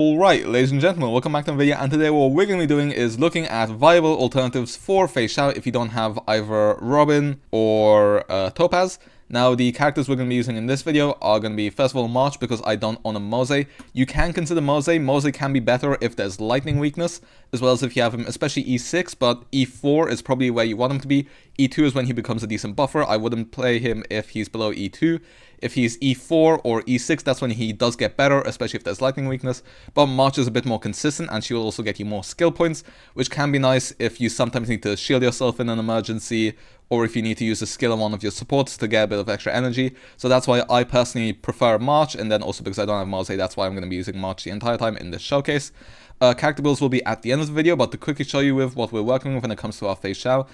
Alright, ladies and gentlemen, welcome back to the video, and today what we're going to be doing is looking at viable alternatives for Feixiao if you don't have either Robin or Topaz. Now, the characters we're going to be using in this video are going to be, first of all, March, because I don't own a Mose. You can consider Mose. Mose can be better if there's lightning weakness, as well as if you have him, especially E6, but E4 is probably where you want him to be. E2 is when he becomes a decent buffer. I wouldn't play him if he's below E2. If he's E4 or E6, that's when he does get better, especially if there's lightning weakness. But March is a bit more consistent, and she will also get you more skill points, which can be nice if you sometimes need to shield yourself in an emergency, or if you need to use a skill on one of your supports to get a bit of extra energy. So that's why I personally prefer March, and then also because I don't have Mose, that's why I'm going to be using March the entire time in this showcase. Character builds will be at the end of the video, but to quickly show you with what we're working with when it comes to our Feixiao,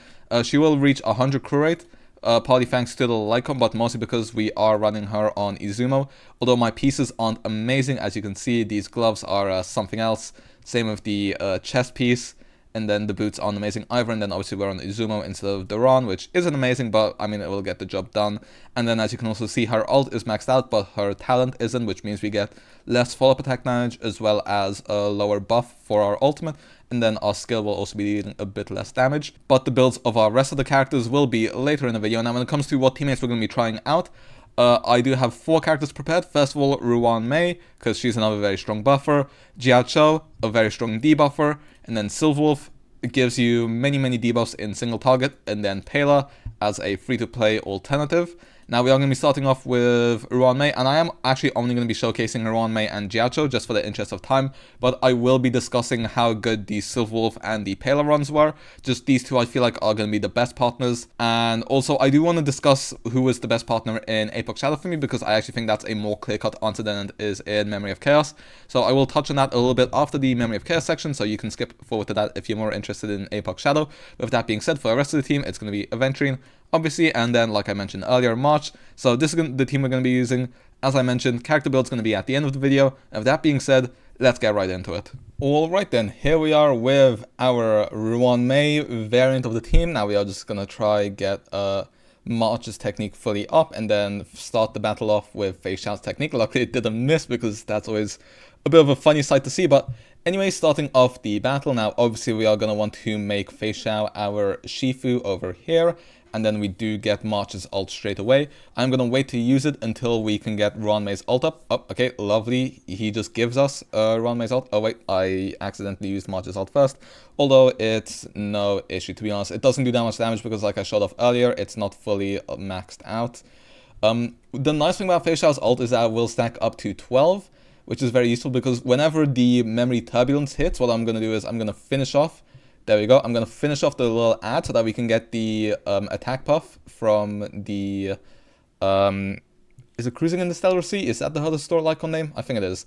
she will reach 100 crew rate, partly thanks to the Lycon, but mostly because we are running her on E0S0. Although my pieces aren't amazing, as you can see, these gloves are something else. Same with the chest piece. And then the boots aren't amazing either, and then obviously we're on E0S0 instead of Duran, which isn't amazing, but I mean, it will get the job done. And then as you can also see, her ult is maxed out, but her talent isn't, which means we get less follow-up attack damage, as well as a lower buff for our ultimate, and then our skill will also be dealing a bit less damage. But the builds of our rest of the characters will be later in the video. Now, when it comes to what teammates we're going to be trying out, I do have 4 characters prepared. First of all, Ruan Mei, because she's another very strong buffer. Jiaoqiu, a very strong debuffer. And then Silverwolf, gives you many debuffs in single target. And then Pela as a free-to-play alternative. Now we are going to be starting off with Ruan Mei, and I am actually only going to be showcasing Ruan Mei and Jiaoqiu just for the interest of time, but I will be discussing how good the Silverwolf and the Pela runs were. Just these two I feel like are going to be the best partners, and also I do want to discuss who was the best partner in Apoc Shadow for me, because I actually think that's a more clear-cut answer than it is in Memory of Chaos. So I will touch on that a little bit after the Memory of Chaos section, so you can skip forward to that if you're more interested in Apoc Shadow. With that being said, for the rest of the team, it's going to be Aventurine, obviously, and then, like I mentioned earlier, March. So this is the team we're going to be using. As I mentioned, character build is going to be at the end of the video. And with that being said, let's get right into it. Alright then, here we are with our Ruan Mei variant of the team. Now we are just going to try get March's technique fully up, and then start the battle off with Feixiao's technique. Luckily it didn't miss, because that's always a bit of a funny sight to see. But anyway, starting off the battle, now obviously we are going to want to make Feixiao our Shifu over here. And then we do get March's ult straight away. I'm going to wait to use it until we can get Ruan Mei's ult up. Oh, okay, lovely. He just gives us Ruan Mei's ult. Oh, wait, I accidentally used March's ult first. Although it's no issue, to be honest. It doesn't do that much damage because, like I showed off earlier, it's not fully maxed out. The nice thing about Feixiao's ult is that it will stack up to 12, which is very useful, because whenever the memory turbulence hits, what I'm going to do is I'm going to finish off. There we go. I'm going to finish off the little ad so that we can get the attack buff from the... is it Cruising in the Stellar Sea? Is that the other store Lycon name? I think it is.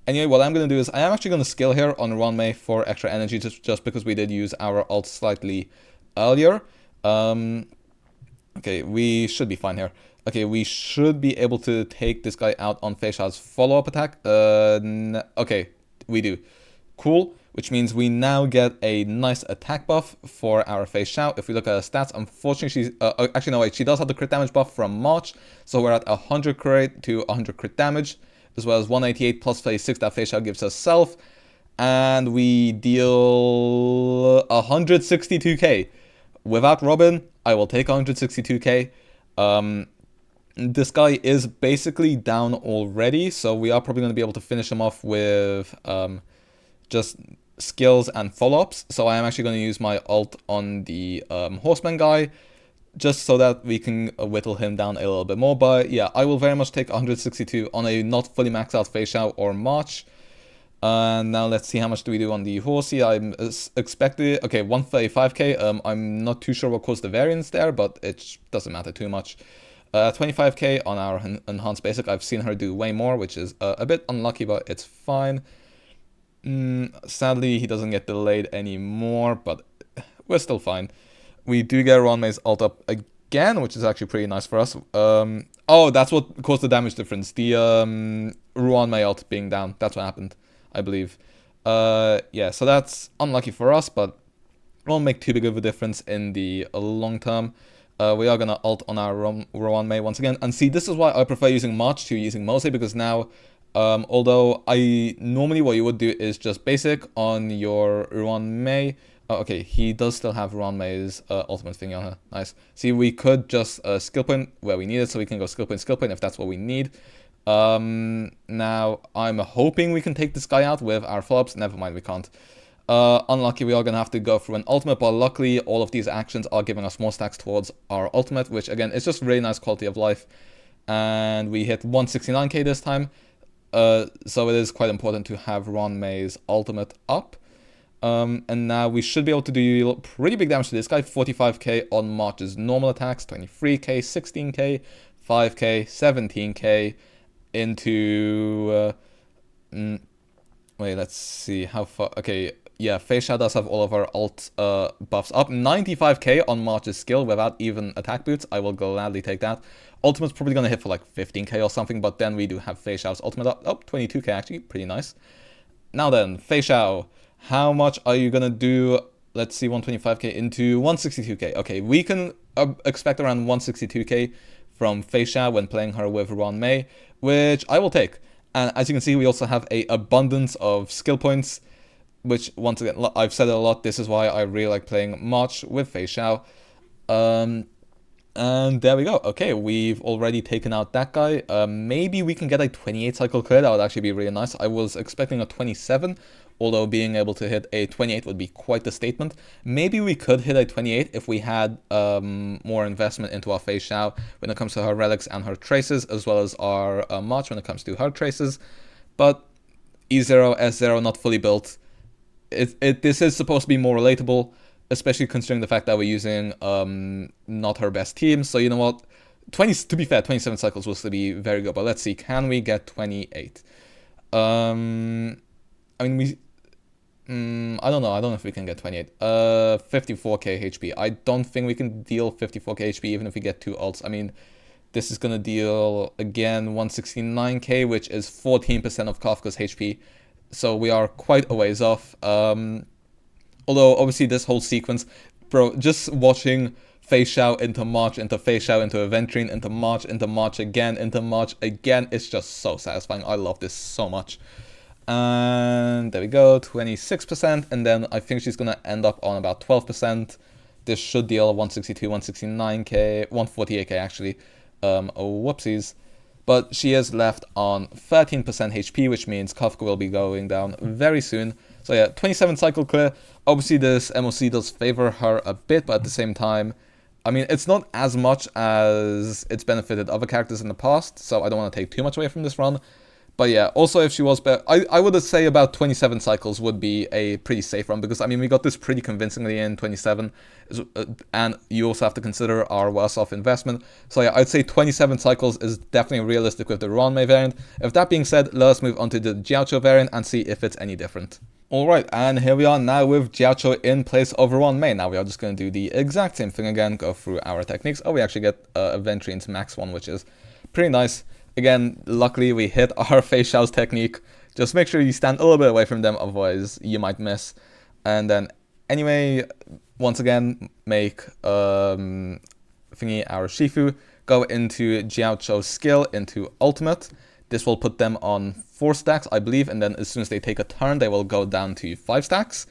Anyway, what I'm going to do is I am actually going to skill here on Ruan Mei for extra energy, just because we did use our ult slightly earlier. Okay, we should be fine here. Okay, we should be able to take this guy out on Feixiao's follow-up attack. Okay, we do. Cool. Which means we now get a nice attack buff for our Feixiao. If we look at her stats, unfortunately she's... actually, no, wait, she does have the crit damage buff from March. So we're at 100 crit to 100 crit damage, as well as 188 plus phase 6 that Feixiao gives herself. And we deal 162k. Without Robin, I will take 162k. This guy is basically down already, so we are probably going to be able to finish him off with just skills and follow-ups. So I am actually going to use my ult on the horseman guy, just so that we can whittle him down a little bit more. But yeah, I will very much take 162 on a not fully maxed out Feixiao or March. Now let's see how much do we do on the horsey. I'm expecting, okay, 135k. I'm not too sure what caused the variance there, but it doesn't matter too much. 25k on our enhanced basic. I've seen her do way more, which is a bit unlucky, but it's fine. Sadly, he doesn't get delayed anymore, but we're still fine. We do get Ruan Mei's ult up again, which is actually pretty nice for us. Oh, that's what caused the damage difference. The Ruan Mei ult being down. That's what happened, I believe. Yeah, so that's unlucky for us, but it won't make too big of a difference in the long term. We are going to ult on our Ruan Mei once again. And see, this is why I prefer using March to using Mose, because now Although normally what you would do is just basic on your Ruan Mei. Oh, okay, he does still have Ruan Mei's ultimate thing on her. Nice. See, we could just skill point where we need it, so we can go skill point if that's what we need. Now, I'm hoping we can take this guy out with our follow-ups. Never mind, we can't. Unlucky, we are going to have to go through an ultimate, but luckily all of these actions are giving us more stacks towards our ultimate, which again is just really nice quality of life. And we hit 169k this time. So it is quite important to have Ruan Mei's ultimate up. And now we should be able to do pretty big damage to this guy. 45k on March's normal attacks, 23k, 16k, 5k, 17k into... wait, let's see how far... Okay, yeah, Feixiao does have all of our alt buffs up. 95k on March's skill without even attack boots. I will gladly take that. Ultimate's probably going to hit for like 15k or something, but then we do have Feixiao's ultimate up. Oh, 22k actually, pretty nice. Now then, Feixiao, how much are you going to do? Let's see, 125k into 162k. Okay, we can expect around 162k from Feixiao when playing her with Ruan Mei, which I will take. And as you can see, we also have an abundance of skill points, which, once again, I've said it a lot, this is why I really like playing March with Feixiao. And there we go. Okay, we've already taken out that guy. Maybe we can get a 28 cycle clear. That would actually be really nice. I was expecting a 27, although being able to hit a 28 would be quite the statement. Maybe we could hit a 28 if we had more investment into our Feixiao when it comes to her relics and her traces, as well as our March when it comes to her traces. But E0S0 not fully built. This is supposed to be more relatable, especially considering the fact that we're using not her best team. So you know what, to be fair, 27 cycles will still be very good. But let's see, can we get 28? I mean, I don't know if we can get 28. 54k HP. I don't think we can deal 54k HP even if we get 2 ults. I mean, this is gonna deal again 169k, which is 14% of Kafka's HP. So we are quite a ways off. Although, obviously, this whole sequence, bro, just watching Feixiao into March, into Feixiao, into Aventurine, into March again, into March again, it's just so satisfying. I love this so much. And there we go, 26%, and then I think she's going to end up on about 12%. This should deal 162, 169k, 148k actually. Whoopsies. But she is left on 13% HP, which means Kafka will be going down very soon. So yeah, 27 cycle clear. Obviously, this MOC does favor her a bit, but at the same time, I mean, it's not as much as it's benefited other characters in the past, so I don't want to take too much away from this run. But yeah, also if she was better, I would say about 27 cycles would be a pretty safe run, because I mean, we got this pretty convincingly in 27, and you also have to consider our worse off investment. So yeah, I'd say 27 cycles is definitely realistic with the Ruan Mei variant. If that being said, let us move on to the Jiaoqiu variant and see if it's any different. Alright, and here we are now with Jiaoqiu in place of Ruan Mei. Now we are just going to do the exact same thing again, go through our techniques. Oh, we actually get Aventurine's max one, which is pretty nice. Again, luckily we hit our Feixiao's technique. Just make sure you stand a little bit away from them, otherwise you might miss. And then, anyway, once again, make our Shifu go into Jiaoqiu's skill, into ultimate. This will put them on 4 stacks, I believe, and then as soon as they take a turn, they will go down to 5 stacks.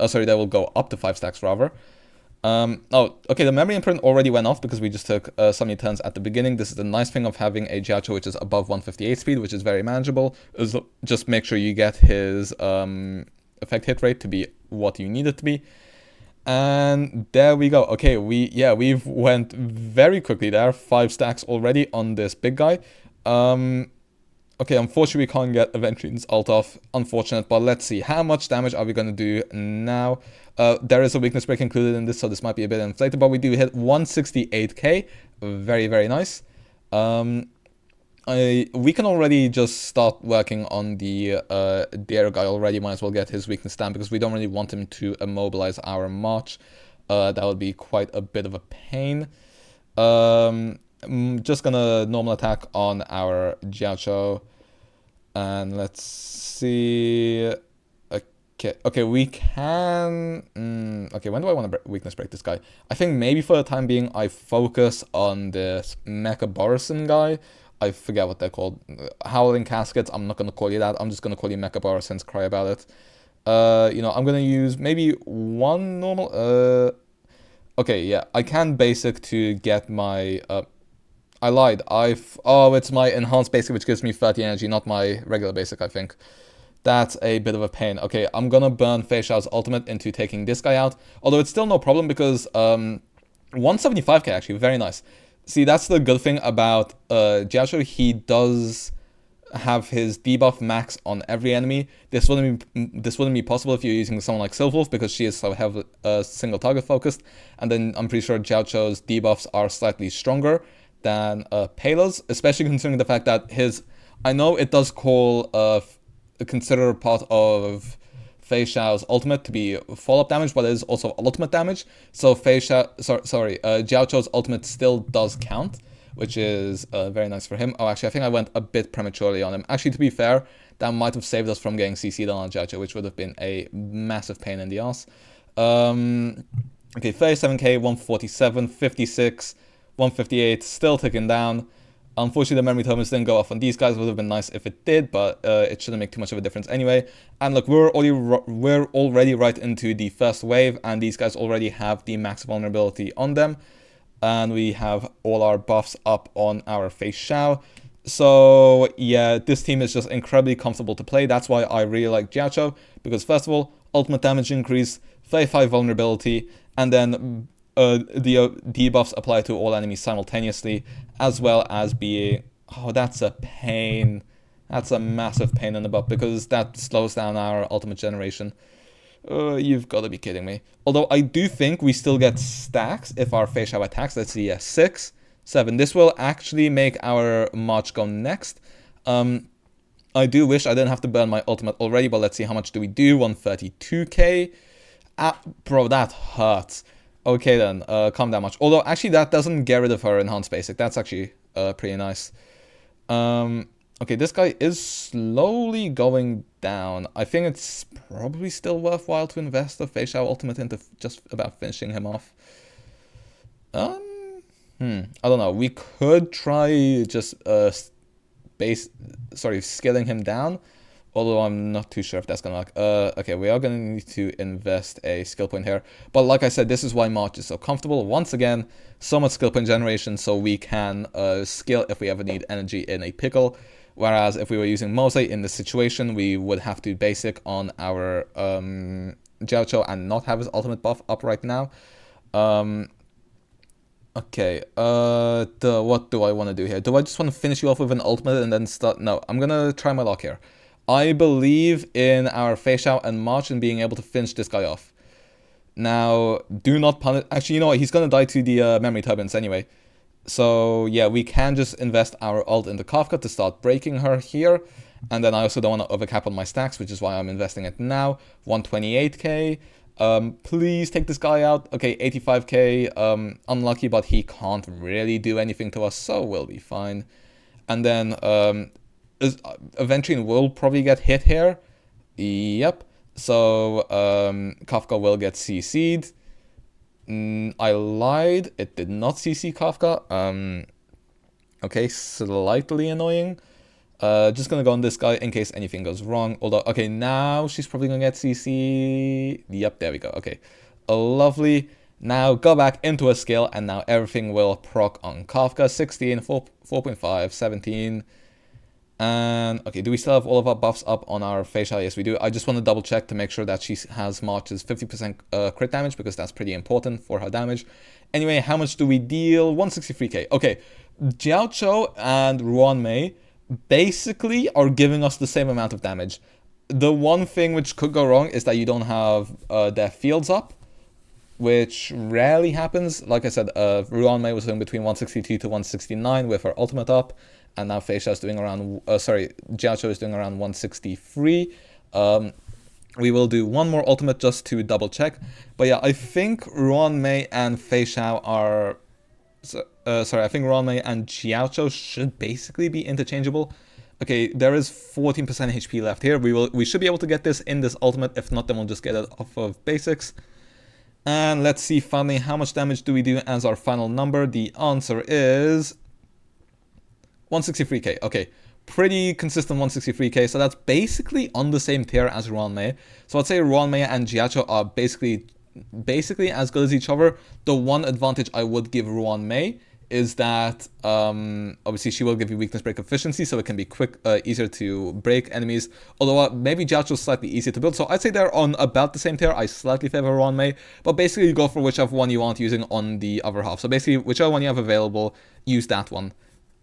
Sorry, they will go up to 5 stacks, rather. Oh, okay, the memory imprint already went off because we just took so many turns at the beginning. This is the nice thing of having a Jiaoqiu which is above 158 speed, which is very manageable. Just make sure you get his effect hit rate to be what you need it to be. And there we go. Okay, we've went very quickly there. 5 stacks already on this big guy. Okay, unfortunately we can't get Aventurine's ult off, unfortunate, but let's see. How much damage are we going to do now? There is a weakness break included in this, so this might be a bit inflated, but we do hit 168k. Very, very nice. We can already just start working on the other guy already. Might as well get his weakness down, because we don't really want him to immobilize our March. That would be quite a bit of a pain. I'm just gonna normal attack on our Jiaoqiu. And let's see. Okay, we can. Okay, when do I want to weakness break this guy? I think maybe for the time being, I focus on this Mecha Borison guy. I forget what they're called. Howling Caskets. I'm not going to call you that. I'm just going to call you Mecha Bar since cry about it. You know, I'm going to use maybe one normal... Okay, yeah, I can basic to get my... I lied. Oh, it's my enhanced basic, which gives me 30 energy, not my regular basic, I think. That's a bit of a pain. Okay, I'm gonna burn Feixiao's ultimate into taking this guy out. Although it's still no problem because 175k actually, very nice. See, that's the good thing about Jiaoqiu. He does have his debuff max on every enemy. This wouldn't be possible if you're using someone like Silverwolf because she is so heavily single target focused. And then I'm pretty sure Jiaoqiu's debuffs are slightly stronger than Pela's, especially considering the fact that his... I know it does call a considerable part of Feixiao's ultimate to be follow-up damage, but it is also ultimate damage. So Jiaoqiu's ultimate still does count, which is very nice for him. Oh, actually, I think I went a bit prematurely on him. Actually, to be fair, that might have saved us from getting CC'd on Jiaoqiu, which would have been a massive pain in the ass. Okay, 37k, 147, 56, 158, still ticking down. Unfortunately, the memory tokens didn't go off on these guys. It would have been nice if it did, but it shouldn't make too much of a difference anyway. And look, we're already right into the first wave, and these guys already have the max vulnerability on them. And we have all our buffs up on our Feixiao. So yeah, this team is just incredibly comfortable to play. That's why I really like Jiaoqiu, because first of all, ultimate damage increase, 35 vulnerability, and then the debuffs apply to all enemies simultaneously, as well as being... Oh, that's a pain. That's a massive pain in the butt, because that slows down our ultimate generation. You've got to be kidding me. Although I do think we still get stacks if our Feixiao attacks. Let's see, yeah, 6, 7. This will actually make our March go next. I do wish I didn't have to burn my ultimate already, but let's see, how much do we do? 132k. Bro, that hurts. Okay then, calm down much. Although, actually, that doesn't get rid of her enhanced basic. That's actually pretty nice. Okay, this guy is slowly going down. I think it's probably still worthwhile to invest the Feixiao ultimate into just about finishing him off. I don't know. We could try just scaling him down. Although I'm not too sure if that's going to work. Okay, we are going to need to invest a skill point here. But like I said, this is why March is so comfortable. Once again, so much skill point generation so we can skill if we ever need energy in a pickle. Whereas if we were using Mose in this situation, we would have to basic on our Jiaoqiu and not have his ultimate buff up right now. Okay, what do I want to do here? Do I just want to finish you off with an ultimate and then start? No, I'm going to try my luck here. I believe in our Feixiao and March and being able to finish this guy off. Now, do not punish... Actually, you know what? He's going to die to the memory turbines anyway. So, yeah, we can just invest our ult into Kafka to start breaking her here. And then I also don't want to overcap on my stacks, which is why I'm investing it now. 128k. Please take this guy out. Okay, 85k. Unlucky, but he can't really do anything to us, so we'll be fine. And then... eventually we'll probably get hit here. Yep. So Kafka will get CC'd. I lied. It did not CC Kafka. Okay, slightly annoying. Just gonna go on this guy in case anything goes wrong. Although, okay, now she's probably gonna get CC. Yep, there we go. Okay, lovely. Now go back into a skill, and now everything will proc on Kafka. 16, 4.5, 17. And, okay, do we still have all of our buffs up on our Feixiao? Yes, we do. I just want to double check to make sure that she has March's 50% crit damage, because that's pretty important for her damage. Anyway, how much do we deal? 163k. Okay, Jiaoqiu and Ruan Mei basically are giving us the same amount of damage. The one thing which could go wrong is that you don't have their fields up, which rarely happens. Like I said, Ruan Mei was doing between 162 to 169 with her ultimate up. And now Feixiao is doing around, Jiaoqiu is doing around 163. We will do one more ultimate just to double check. But yeah, I think Ruan Mei and Feixiao are... I think Ruan Mei and Jiaoqiu should basically be interchangeable. Okay, there is 14% HP left here. We should be able to get this in this ultimate. If not, then we'll just get it off of basics. And let's see finally how much damage do we do as our final number. The answer is... 163k, okay. Pretty consistent 163k, so that's basically on the same tier as Ruan Mei. So I'd say Ruan Mei and Jiaoqiu are basically as good as each other. The one advantage I would give Ruan Mei is that obviously she will give you weakness break efficiency, so it can be easier to break enemies. Although maybe Jiaoqiu is slightly easier to build, so I'd say they're on about the same tier. I slightly favor Ruan Mei, but basically you go for whichever one you want using on the other half. So basically whichever one you have available, use that one.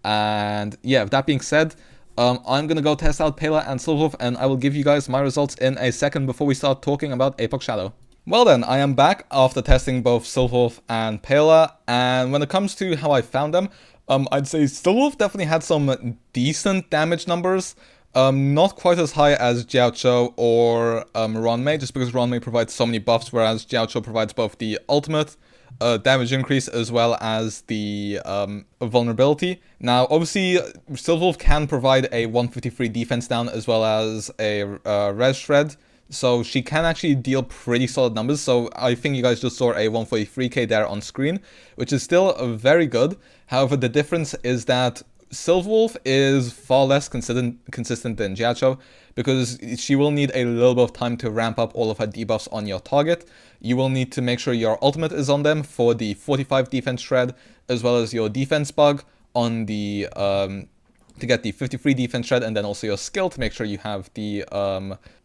And yeah, with that being said, I'm gonna go test out Pela and Silverwolf, and I will give you guys my results in a second before we start talking about Apoc Shadow. Well then, I am back after testing both Silverwolf and Pela, and when it comes to how I found them, I'd say Silverwolf definitely had some decent damage numbers. Not quite as high as Jiaoqiu or Ruan Mei, just because Ruan Mei provides so many buffs, whereas Jiaoqiu provides both the ultimate damage increase as well as the vulnerability. Now, obviously, Silverwolf can provide a 153 defense down as well as a res shred, so she can actually deal pretty solid numbers. So I think you guys just saw a 143k there on screen, which is still very good. However, the difference is that Silverwolf is far less consistent than Jiaoqiu, because she will need a little bit of time to ramp up all of her debuffs on your target. You will need to make sure your ultimate is on them for the 45 defense shred, as well as your defense bug on the to get the 53 defense shred, and then also your skill to make sure you have the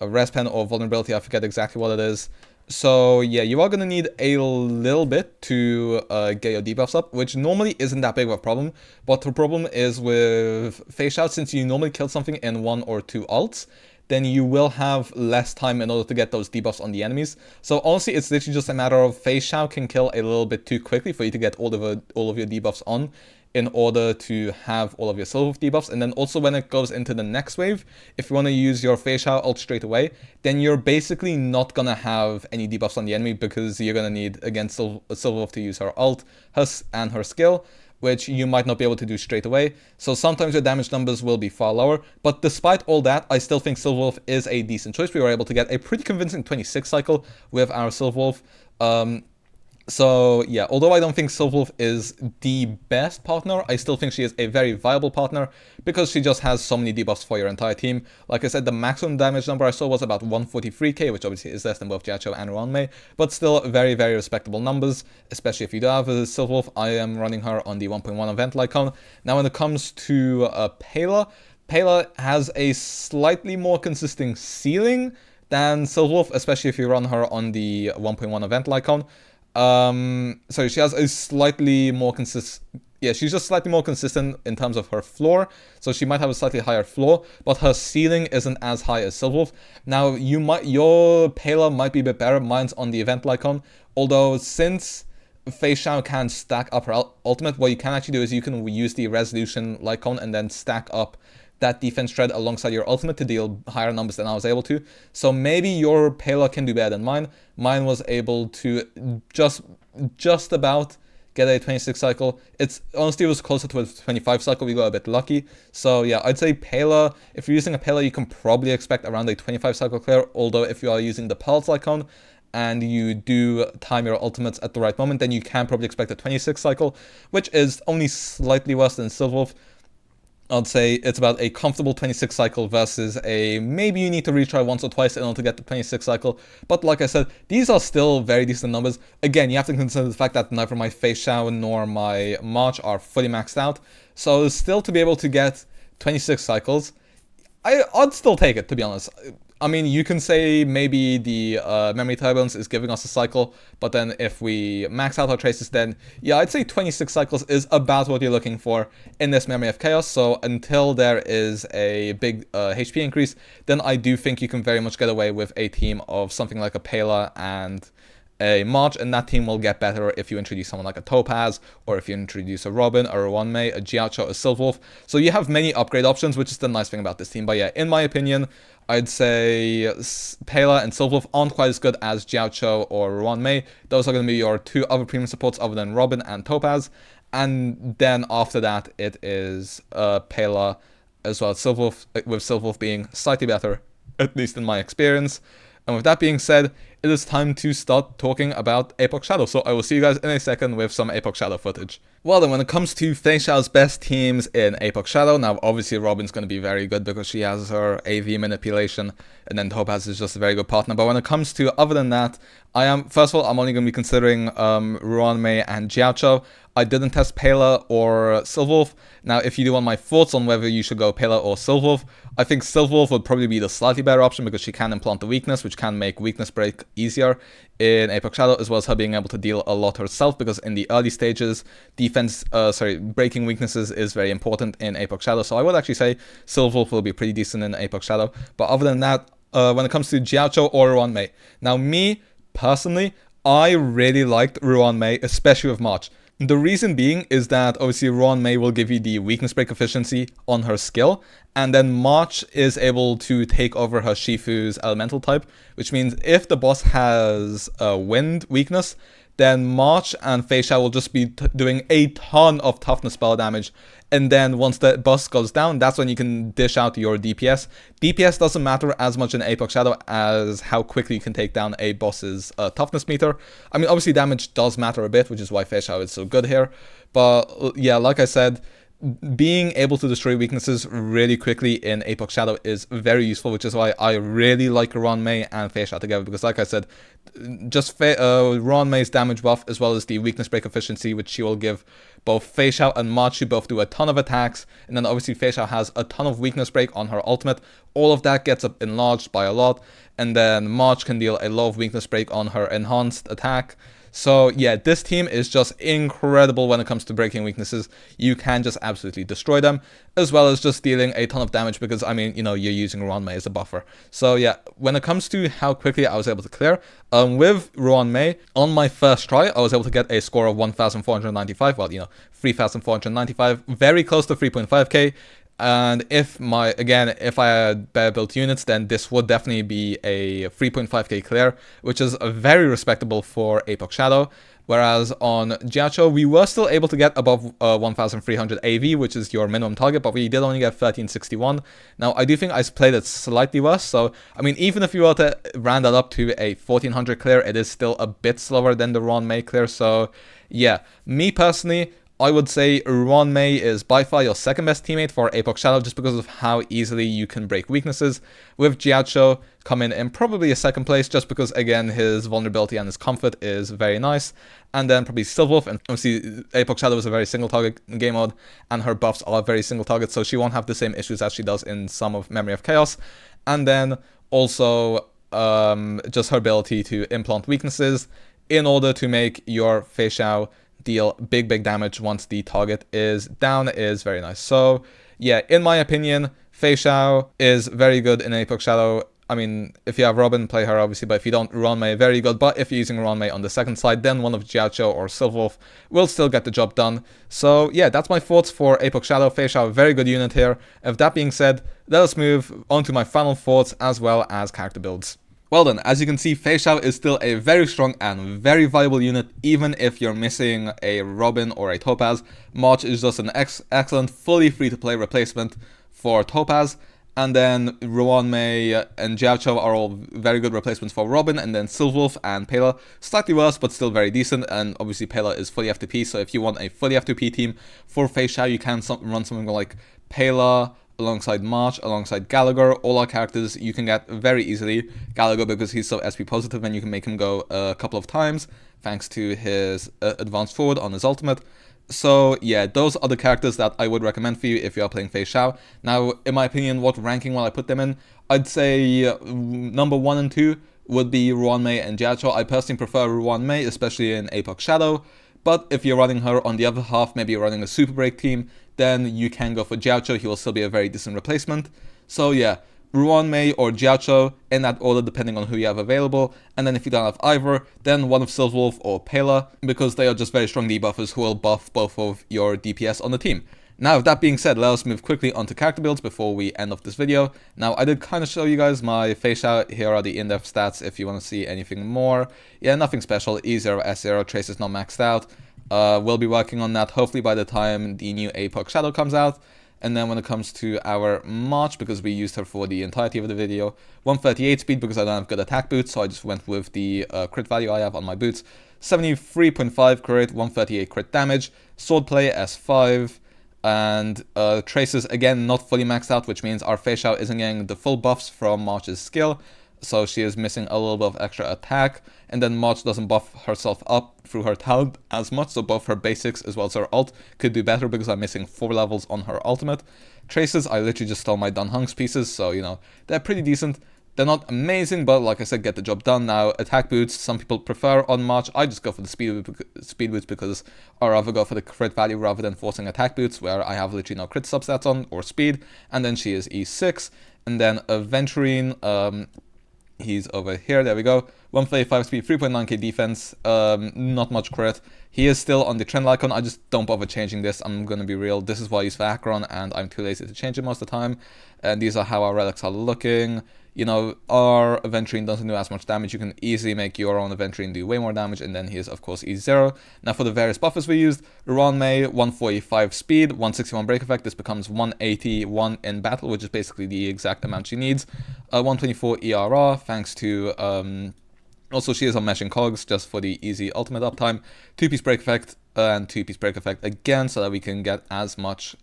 res pen or vulnerability. I forget exactly what it is. So yeah, you are going to need a little bit to get your debuffs up, which normally isn't that big of a problem. But the problem is with Feixiao, since you normally kill something in 1 or 2 ults, then you will have less time in order to get those debuffs on the enemies. So honestly, it's literally just a matter of Feixiao can kill a little bit too quickly for you to get all of your debuffs on, in order to have all of your Silverwolf debuffs. And then also when it goes into the next wave, if you want to use your Feixiao ult straight away, then you're basically not going to have any debuffs on the enemy, because you're going to need, again, Silverwolf to use her ult and her skill, which you might not be able to do straight away. So sometimes your damage numbers will be far lower. But despite all that, I still think Silverwolf is a decent choice. We were able to get a pretty convincing 26 cycle with our Silverwolf. So yeah, although I don't think Silverwolf is the best partner, I still think she is a very viable partner, because she just has so many debuffs for your entire team. Like I said, the maximum damage number I saw was about 143k, which obviously is less than both Jiaoqiu and Ruan Mei, but still very, very respectable numbers, especially if you do have a Silverwolf. I am running her on the 1.1 event icon. Now when it comes to Pela has a slightly more consistent ceiling than Silverwolf, especially if you run her on the 1.1 event icon. So she has a slightly more she's just slightly more consistent in terms of her floor, so she might have a slightly higher floor, but her ceiling isn't as high as Silverwolf. Now your Pela might be a bit better. Mine's on the event icon, although since Feixiao can stack up her ultimate, what you can actually do is you can use the resolution icon and then stack up that defense shred alongside your ultimate to deal higher numbers than I was able to. So maybe your Pela can do better than mine. Mine was able to just about get a 26 cycle. Honestly, it was closer to a 25 cycle. We got a bit lucky. So yeah, I'd say Pela, if you're using a Pela, you can probably expect around a 25 cycle clear. Although if you are using the Pulse icon and you do time your ultimates at the right moment, then you can probably expect a 26 cycle, which is only slightly worse than Silverwolf. I'd say it's about a comfortable 26 cycle versus a maybe you need to retry once or twice in order to get the 26 cycle. But like I said, these are still very decent numbers. Again, you have to consider the fact that neither my Feixiao nor my March are fully maxed out. So still to be able to get 26 cycles, I'd still take it, to be honest. I mean, you can say maybe the memory turbulence is giving us a cycle, but then if we max out our traces, then yeah, I'd say 26 cycles is about what you're looking for in this Memory of Chaos. So until there is a big HP increase, then I do think you can very much get away with a team of something like a Pela and a March, and that team will get better if you introduce someone like a Topaz, or if you introduce a Robin, or a Ruan Mei, a Jiaoqiu, a Silverwolf. So you have many upgrade options, which is the nice thing about this team. But yeah, in my opinion, I'd say Pela and Silverwolf aren't quite as good as Jiaoqiu or Ruan Mei. Those are going to be your two other premium supports other than Robin and Topaz. And then after that, it is Pela as well. Silverwolf, with Silverwolf being slightly better, at least in my experience. And with that being said, it is time to start talking about Apoc Shadow. So I will see you guys in a second with some Apoc Shadow footage. Well then, when it comes to Feixiao's best teams in Apoc Shadow, now obviously Robin's going to be very good because she has her AV manipulation, and then Topaz is just a very good partner. But when it comes to other than that, first of all, I'm only going to be considering Ruan Mei and Jiaoqiu. I didn't test Pela or Silverwolf. Now, if you do want my thoughts on whether you should go Pela or Silverwolf, I think Silverwolf would probably be the slightly better option because she can implant the weakness, which can make weakness break easier in Apoc Shadow, as well as her being able to deal a lot herself, because in the early stages, breaking weaknesses is very important in Apoc Shadow. So I would actually say Silverwolf will be pretty decent in Apoc Shadow. But other than that, when it comes to Jiaoqiu or Ruan Mei, now me, personally, I really liked Ruan Mei, especially with March. The reason being is that obviously Ruan Mei will give you the weakness break efficiency on her skill, and then March is able to take over her Shifu's elemental type, which means if the boss has a wind weakness, then March and Feixiao will just be doing a ton of toughness spell damage. And then once the boss goes down, that's when you can dish out your DPS. DPS doesn't matter as much in Apoc Shadow as how quickly you can take down a boss's toughness meter. I mean, obviously damage does matter a bit, which is why Feixiao is so good here. But yeah, like I said, being able to destroy weaknesses really quickly in Apoc Shadow is very useful, which is why I really like Ruan Mei and Feixiao together, because like I said, just Ruan Mei's damage buff as well as the weakness break efficiency, which she will give both Feixiao and March, who both do a ton of attacks, and then obviously Feixiao has a ton of weakness break on her ultimate. All of that gets up enlarged by a lot, and then March can deal a lot of weakness break on her enhanced attack. So yeah, this team is just incredible when it comes to breaking weaknesses. You can just absolutely destroy them, as well as just dealing a ton of damage because, I mean, you know, you're using Ruan Mei as a buffer. So yeah, when it comes to how quickly I was able to clear, with Ruan Mei, on my first try, I was able to get a score of 1,495, well, you know, 3,495, very close to 3.5k. And if I had better built units, then this would definitely be a 3.5k clear, which is very respectable for Apoc Shadow. Whereas on Jiaoqiu, we were still able to get above 1,300 AV, which is your minimum target, but we did only get 1,361. Now, I do think I played it slightly worse, so, I mean, even if you were to round that up to a 1,400 clear, it is still a bit slower than the Ruan Mei clear, so, yeah. Me, personally, I would say Ruan Mei is by far your second best teammate for Apoc Shadow, just because of how easily you can break weaknesses. With Jiaoqiu coming in probably a second place, just because, again, his vulnerability and his comfort is very nice. And then probably Silverwolf, and obviously Apoc Shadow is a very single target game mode, and her buffs are very single target, so she won't have the same issues as she does in some of Memory of Chaos. And then also just her ability to implant weaknesses in order to make your Feixiao deal big damage once the target is down is very nice. So yeah, in my opinion, Feixiao is very good in Apoc Shadow. I mean, if you have Robin, play her obviously, but if you don't, Ruan Mei, very good. But if you're using Ruan Mei on the second side, then one of Jiaoqiu or Silverwolf will still get the job done. So yeah, that's my thoughts for Apoc Shadow. Feixiao, very good unit here. With that being said, let us move on to my final thoughts as well as character builds. Well then, as you can see, Feixiao is still a very strong and very viable unit, even if you're missing a Robin or a Topaz. March is just an excellent, fully free-to-play replacement for Topaz. And then Ruan Mei and Jiaoqiu are all very good replacements for Robin, and then Silverwolf and Pela, slightly worse but still very decent, and obviously Pela is fully FTP, so if you want a fully FTP team for Feixiao, you can run something like Pela, alongside March, alongside Gallagher. All our characters you can get very easily. Gallagher, because he's so SP positive, and you can make him go a couple of times thanks to his advanced forward on his ultimate. So yeah, those are the characters that I would recommend for you if you are playing Feixiao. Now, in my opinion, what ranking will I put them in? I'd say number 1 and 2 would be Ruan Mei and Jiaoqiu. I personally prefer Ruan Mei, especially in Apoc Shadow. But if you're running her on the other half, maybe you're running a super break team, then you can go for Jiaoqiu. He will still be a very decent replacement. So yeah, Ruan Mei or Jiaoqiu in that order depending on who you have available. And then if you don't have either, then one of Silverwolf or Pela, because they are just very strong debuffers who will buff both of your DPS on the team. Now, with that being said, let us move quickly onto character builds before we end off this video. Now, I did kind of show you guys my Feixiao. Here are the in-depth stats if you want to see anything more. Yeah, nothing special. E0S0, trace is not maxed out. We'll be working on that hopefully by the time the new Apoc Shadow comes out. And then when it comes to our March, because we used her for the entirety of the video, 138 speed because I don't have good attack boots, so I just went with the crit value I have on my boots. 73.5 crit, 138 crit damage, swordplay S5, and traces again not fully maxed out, which means our Feixiao isn't getting the full buffs from March's skill, so she is missing a little bit of extra attack. And then March doesn't buff herself up through her talent as much, so both her basics as well as her ult could do better because I'm missing 4 levels on her ultimate. Traces, I literally just stole my Dan Heng's pieces, so you know, they're pretty decent. They're not amazing, but like I said, get the job done. Now, attack boots, some people prefer on March. I just go for the speed boots because I rather go for the crit value rather than forcing attack boots, where I have literally no crit substats on, or speed. And then she is E6. And then Aventurine, he's over here, there we go. 135 speed, 3.9k defense, not much crit. He is still on the trend icon. I just don't bother changing this, I'm gonna be real. This is what I use for Acheron, and I'm too lazy to change it most of the time. And these are how our relics are looking. You know, our Aventurine doesn't do as much damage. You can easily make your own Aventurine do way more damage, and then he is, of course, E0. Now, for the various buffers we used, Ruan Mei, 145 speed, 161 break effect. This becomes 181 in battle, which is basically the exact amount she needs. 124 ERR, thanks to... also, she is on meshing cogs, just for the easy ultimate uptime. 2-piece break effect, and 2-piece break effect again, so that we can get as much...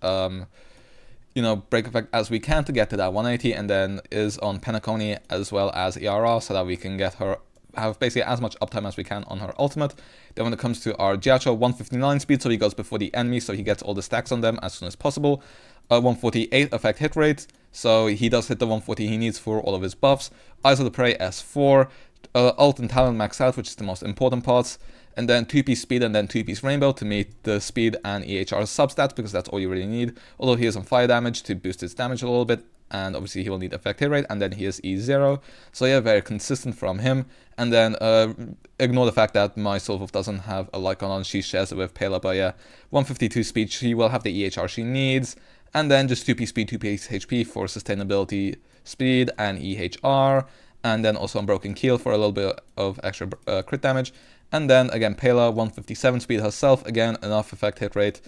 you know, break effect as we can to get to that 180, and then is on Penacony as well as ERR, so that we can get her, have basically as much uptime as we can on her ultimate. Then when it comes to our Jiaoqiu, 159 speed, so he goes before the enemy, so he gets all the stacks on them as soon as possible. 148 effect hit rate, so he does hit the 140 he needs for all of his buffs. Eyes of the Prey S4, ult and talent max out, which is the most important parts. And then 2-piece speed and then 2-piece rainbow to meet the speed and EHR substats, because that's all you really need. Although he is on fire damage to boost his damage a little bit, and obviously he will need effect hit rate, and then he is E0. So yeah, very consistent from him. And then ignore the fact that my Silverwolf doesn't have a Lycon on, she shares it with Pela, but yeah, 152 speed, she will have the EHR she needs. And then just 2-piece speed, 2-piece HP for sustainability speed and EHR. And then also Unbroken Keel for a little bit of extra crit damage. And then again, Pela, 157 speed herself, again, enough effect hit rate.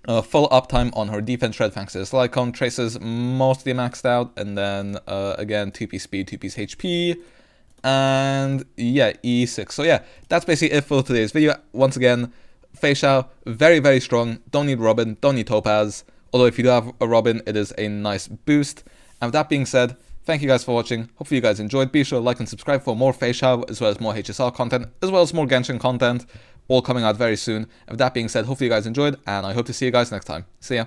Full uptime on her defense shred thanks to this Lycon. Traces mostly maxed out. And then again, 2-piece speed, 2-piece HP. And yeah, E6. So yeah, that's basically it for today's video. Once again, Feixiao, very, very strong. Don't need Robin, don't need Topaz. Although if you do have a Robin, it is a nice boost. And with that being said, thank you guys for watching. Hopefully you guys enjoyed. Be sure to like and subscribe for more Feixiao, as well as more HSR content, as well as more Genshin content, all coming out very soon. And with that being said, hopefully you guys enjoyed, and I hope to see you guys next time. See ya.